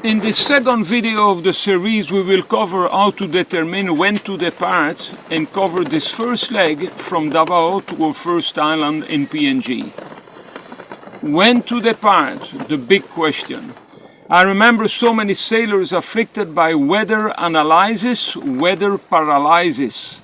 In the second video of the series, we will cover how to determine when to depart and cover this first leg from Davao to our first island in PNG. When to depart, the big question. I remember so many sailors afflicted by weather analysis, weather paralysis.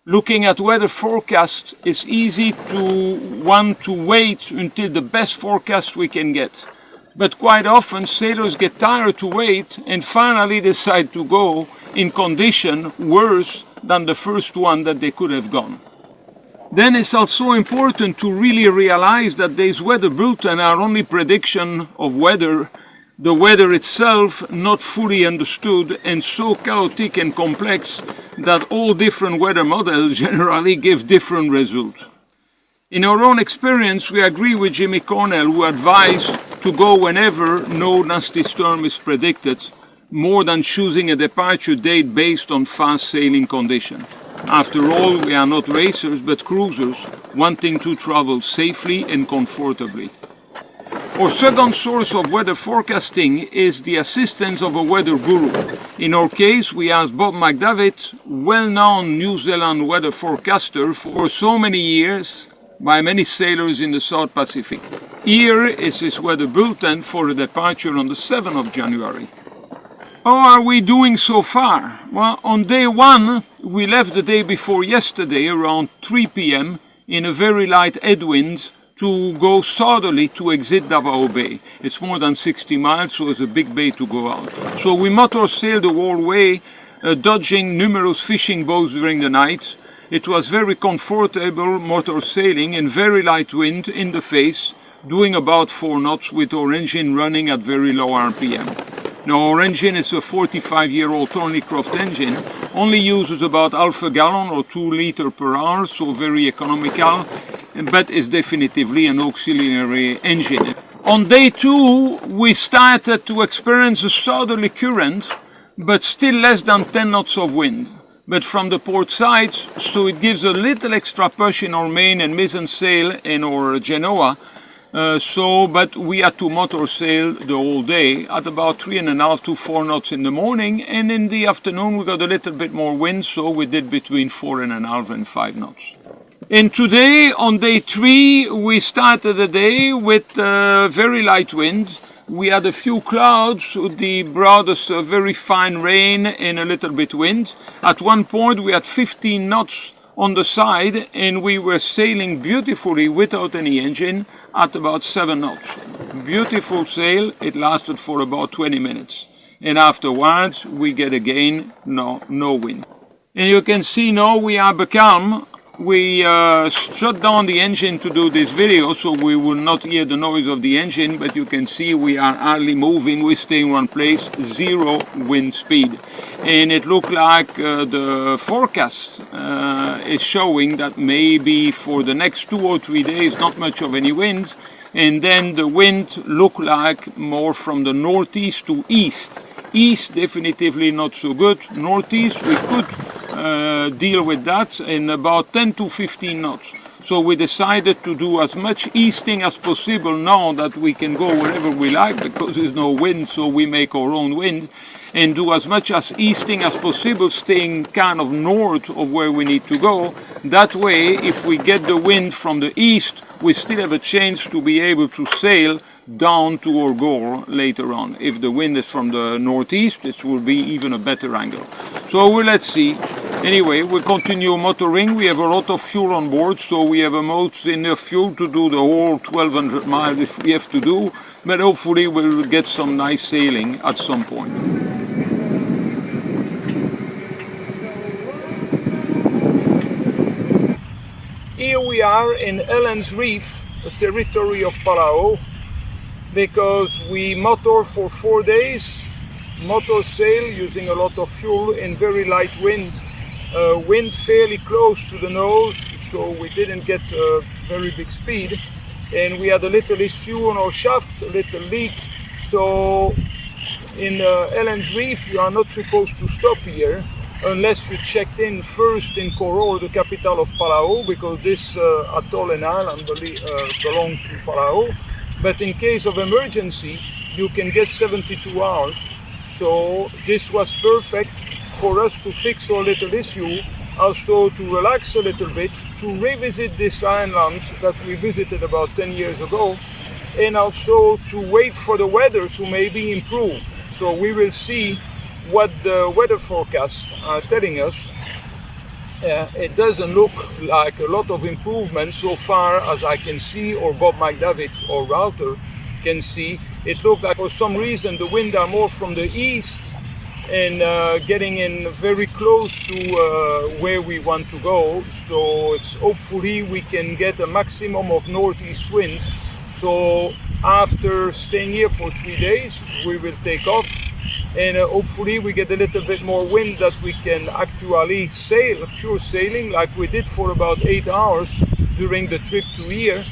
Looking at weather forecast is easy to want to wait until the best forecast we can get. But quite often sailors get tired to wait and finally decide to go in condition worse than the first one that they could have gone. Then it's also important to really realize that these weather bulletins are only prediction of weather, the weather itself not fully understood and so chaotic and complex that all different weather models generally give different results. In our own experience, we agree with Jimmy Cornell, who advised to go whenever no nasty storm is predicted, more than choosing a departure date based on fast sailing conditions. After all, we are not racers but cruisers, wanting to travel safely and comfortably. Our second source of weather forecasting is the assistance of a weather guru. In our case, we asked Bob McDavitt, well-known New Zealand weather forecaster for so many years by many sailors in the South Pacific. Here is his weather bulletin for a departure on the 7th of January. How are we doing so far? Well, on day one, we left the day before yesterday around 3 p.m. in a very light headwind to go southerly to exit Davao Bay. It's more than 60 miles, so it's a big bay to go out. So we motor sailed the whole way, dodging numerous fishing boats during the night. It was very comfortable motor sailing and very light wind in the face, doing about 4 knots with our engine running at very low RPM. Now our engine is a 45-year-old Thornycroft engine, only uses about half a gallon or 2 liters per hour, so very economical, but is definitively an auxiliary engine. On day 2, we started to experience a southerly current, but still less than 10 knots of wind. But from the port side, so it gives a little extra push in our main and mizzen sail in our Genoa. But we had to motor sail the whole day at about 3.5 to 4 knots in the morning, and in the afternoon we got a little bit more wind, so we did between 4.5 and 5 knots. And today, on day 3, we started the day with very light wind. We had a few clouds, they brought us a very fine rain and a little bit wind. At one point we had 15 knots on the side and we were sailing beautifully without any engine at about 7 knots. Beautiful sail, it lasted for about 20 minutes. And afterwards we get again no wind. And you can see now we are becalm. We shut down the engine to do this video, so we will not hear the noise of the engine, but you can see we are hardly moving, we stay in one place, 0 wind speed. And it looked like the forecast is showing that maybe for the next 2 or 3 days not much of any wind, and then the wind looked like more from the northeast to east. East definitively not so good, northeast we could deal with that in about 10 to 15 knots. So we decided to do as much easting as possible now that we can go wherever we like because there's no wind, so we make our own wind, and do as much as easting as possible, staying kind of north of where we need to go. That way, if we get the wind from the east, we still have a chance to be able to sail down to our goal later on. If the wind is from the northeast, it will be even a better angle. So let's see. Anyway, we continue motoring. We have a lot of fuel on board, so we have enough fuel to do the whole 1200 miles if we have to do, but hopefully we'll get some nice sailing at some point. Here we are in Ellen's Reef, the territory of Palau, because we motor for 4 days, motor sail using a lot of fuel in very light wind. Wind fairly close to the nose, so we didn't get a very big speed, and we had a little issue on our shaft, a little leak. So in Ellen's Reef you are not supposed to stop here unless you checked in first in Koror, the capital of Palau, because this atoll and island belong to Palau. But in case of emergency, you can get 72 hours. So this was perfect for us to fix our little issue, also to relax a little bit, to revisit this island that we visited about 10 years ago, and also to wait for the weather to maybe improve. So we will see what the weather forecasts are telling us. It doesn't look like a lot of improvement so far as I can see, or Bob McDavid or Router can see. It looks like for some reason the wind are more from the east and getting in very close to where we want to go. So it's hopefully we can get a maximum of northeast wind. So after staying here for 3 days, we will take off, and hopefully we get a little bit more wind that we can actually sail, pure sailing, like we did for about 8 hours during the trip to here.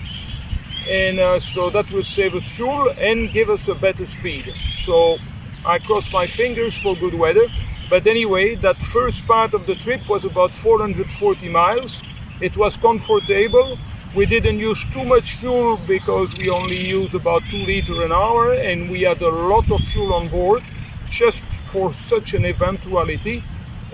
And so that will save us fuel and give us a better speed. So I cross my fingers for good weather. But anyway, that first part of the trip was about 440 miles. It was comfortable. We didn't use too much fuel because we only used about 2 liters an hour, and we had a lot of fuel on board just for such an eventuality.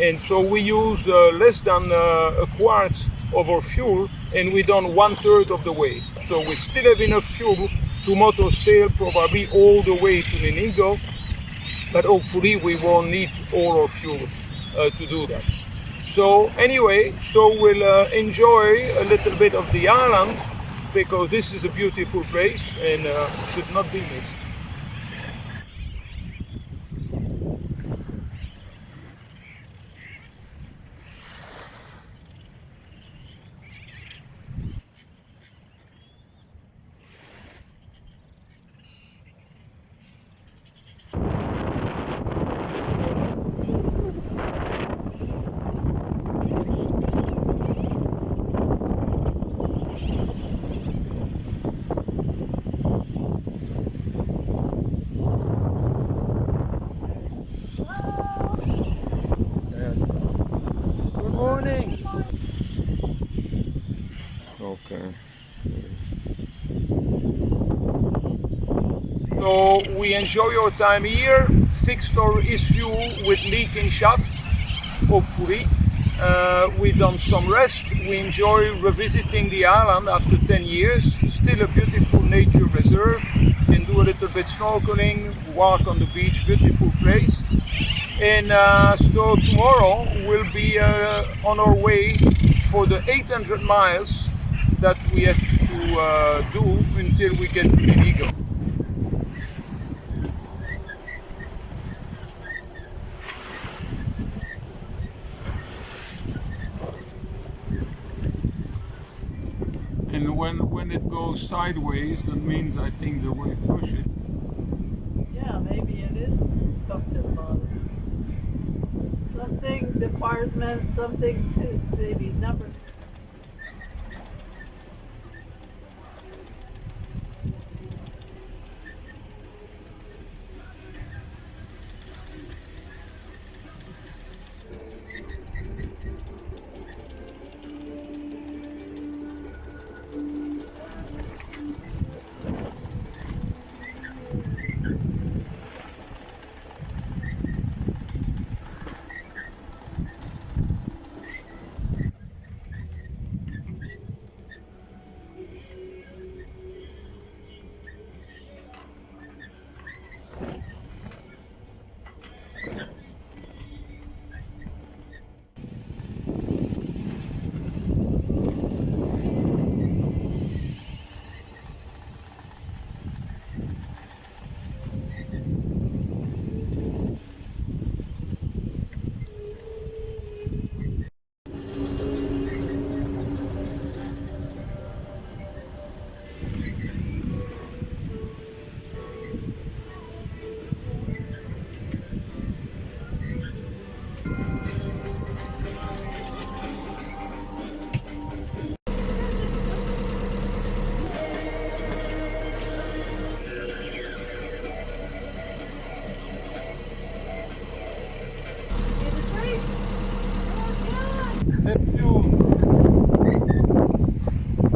And so we use less than a quart of our fuel, and we done 1/3 of the way. So we still have enough fuel to motor sail probably all the way to Ninigo, but hopefully we won't need all our fuel to do that. So anyway, so we'll enjoy a little bit of the island, because this is a beautiful place and should not be missed. Good morning. Okay. So we enjoy our time here, fixed our issue with leaking shaft, hopefully. We done some rest. We enjoy revisiting the island after 10 years. Still a beautiful nature reserve. Can do a little bit snorkeling, walk on the beach, beautiful place. And so tomorrow we'll be on our way for the 800 miles that we have to do until we get to Inigo. And when it goes sideways, that means I think the wave push it. Yeah, maybe it is comfortable. Something department, something to maybe number.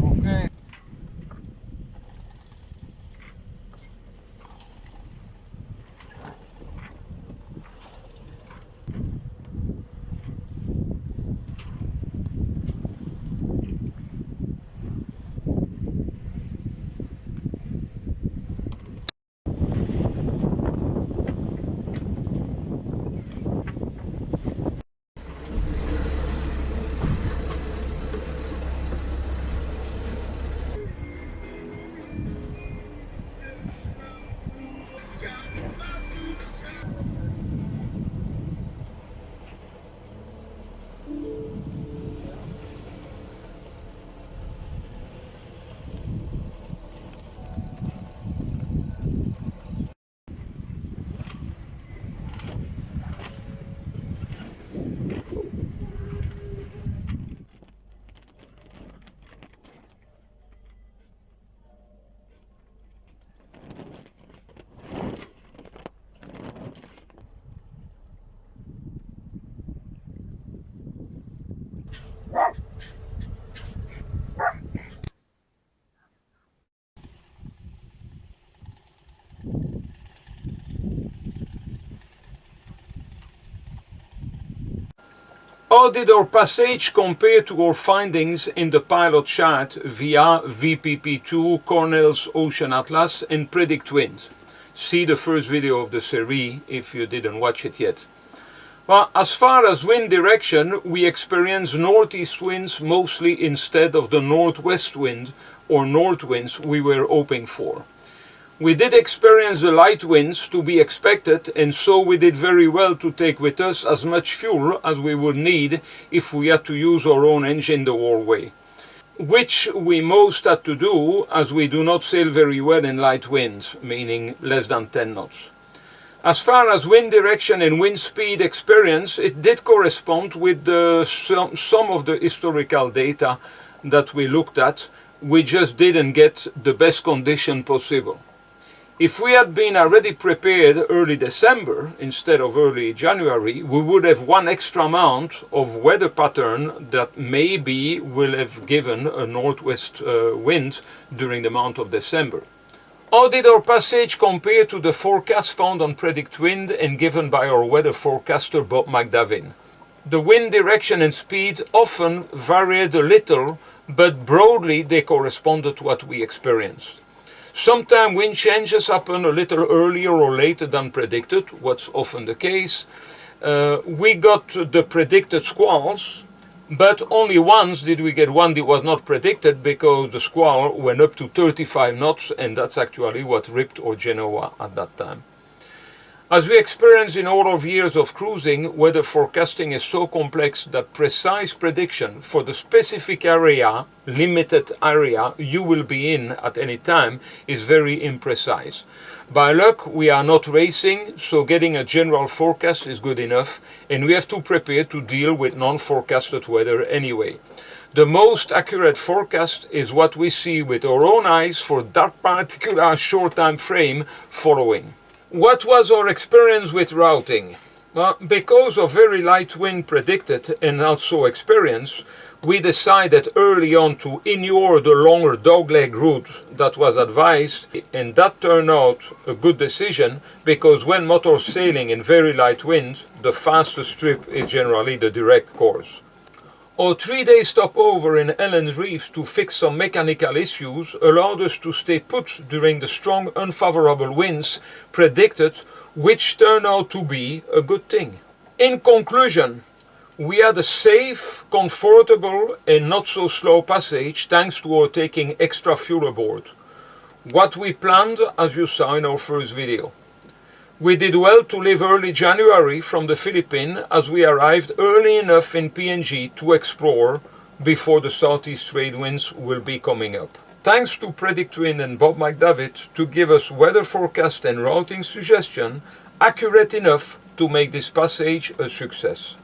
Okay. How did our passage compare to our findings in the pilot chart via VPP2, Cornell's Ocean Atlas and Predict Wind? See the first video of the series if you didn't watch it yet. Well, as far as wind direction, we experience northeast winds mostly instead of the northwest wind or north winds we were hoping for. We did experience the light winds to be expected, and so we did very well to take with us as much fuel as we would need if we had to use our own engine the whole way. Which we most had to do, as we do not sail very well in light winds, meaning less than 10 knots. As far as wind direction and wind speed experience, it did correspond with some of the historical data that we looked at. We just didn't get the best condition possible. If we had been already prepared early December instead of early January, we would have one extra amount of weather pattern that maybe will have given a northwest wind during the month of December. How did our passage compare to the forecast found on Predict Wind and given by our weather forecaster Bob McDavin? The wind direction and speed often varied a little, but broadly they corresponded to what we experienced. Sometimes wind changes happen a little earlier or later than predicted, what's often the case. We got the predicted squalls, but only once did we get one that was not predicted because the squall went up to 35 knots, and that's actually what ripped our Genoa at that time. As we experienced in all of years of cruising, weather forecasting is so complex that precise prediction for the specific area, limited area you will be in at any time is very imprecise. By luck, we are not racing, so getting a general forecast is good enough, and we have to prepare to deal with non-forecasted weather anyway. The most accurate forecast is what we see with our own eyes for that particular short time frame following. What was our experience with routing? Well, because of very light wind predicted and also experience, we decided early on to inure the longer dogleg route that was advised, and that turned out a good decision because when motor sailing in very light wind, the fastest trip is generally the direct course. Our 3-day stopover in Ellen's Reefs to fix some mechanical issues allowed us to stay put during the strong unfavorable winds predicted, which turned out to be a good thing. In conclusion, we had a safe, comfortable and not so slow passage thanks to our taking extra fuel aboard. What we planned, as you saw in our first video. We did well to leave early January from the Philippines as we arrived early enough in PNG to explore before the southeast trade winds will be coming up. Thanks to Predict Wind and Bob McDavid to give us weather forecast and routing suggestion accurate enough to make this passage a success.